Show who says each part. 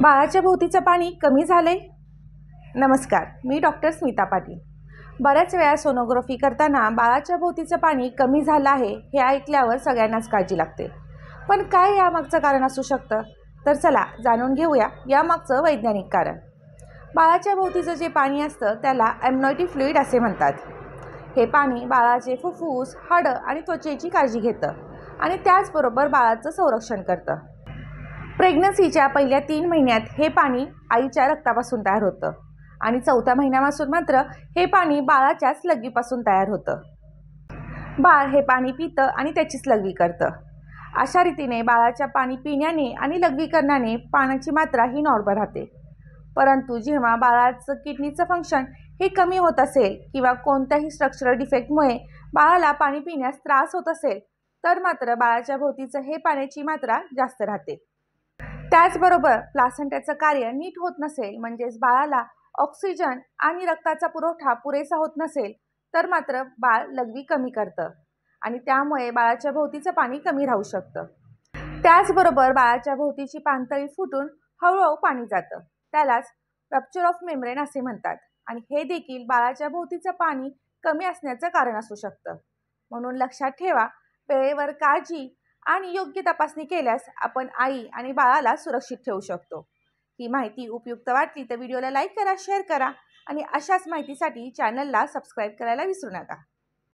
Speaker 1: बाळाच्या भोवतीचं पाणी कमी झाले? नमस्कार, मी डॉक्टर स्मिता पाटील. बऱ्याच वेळा सोनोग्राफी करताना बाळाच्या भोवतीचं पाणी कमी झालं आहे हे ऐकल्यावर सगळ्यांनाच काळजी लागते. पण काय यामागचं कारण असू शकतं? तर चला जाणून घेऊया यामागचं वैज्ञानिक कारण. बाळाच्या भोवतीचं जे पाणी असतं त्याला एम्नियोटिक फ्लुइड असे म्हणतात. हे पाणी बाळाचे फुफ्फुस, हाडं आणि त्वचेची काळजी घेतं आणि त्याचबरोबर बाळाचं संरक्षण करतं. प्रेग्नन्सीच्या पहिल्या 3 महिन्यात हे पाणी आईच्या रक्तापासून तयार होतं आणि 4थ्या महिन्यापासून मात्र हे पाणी बाळाच्याच लघवीपासून तयार होतं. बाळ हे पाणी पितं आणि त्याचीच लघवी करतं. अशा रीतीने बाळाच्या पाणी पिण्याने आणि लघवीकरणाने पाण्याची मात्रा ही नॉर्मल राहते. परंतु जेव्हा बाळाचं किडनीचं फंक्शन हे कमी होत असेल किंवा कोणत्याही स्ट्रक्चरल डिफेक्टमुळे बाळाला पाणी पिण्यास त्रास होत असेल तर मात्र बाळाच्या भोवतीचं हे पाण्याची मात्रा जास्त राहते. त्याचबरोबर प्लासेंटाचं कार्य नीट होत नसेल, म्हणजेच बाळाला ऑक्सिजन आणि रक्ताचा पुरवठा पुरेसा होत नसेल तर मात्र बाळ लघवी कमी करतं आणि त्यामुळे बाळाच्या भोवतीचं पाणी कमी राहू शकतं. त्याचबरोबर बाळाच्या भोवतीची पाणतळी फुटून हळूहळू पाणी जातं. त्यालाच रप्चर ऑफ मेम्ब्रेन असे म्हणतात आणि हे देखील बाळाच्या भोवतीचं पाणी कमी असण्याचं कारण असू शकतं. म्हणून लक्षात ठेवा, वेळेवर काळजी आणि योग्य तपासणी केल्यास आपण आई आणि बाळाला सुरक्षित ठेवू शकतो. ही माहिती उपयुक्त वाटली तर व्हिडिओला लाईक करा, शेअर करा आणि अशाच माहितीसाठी चॅनलला सबस्क्राईब करायला विसरू नका.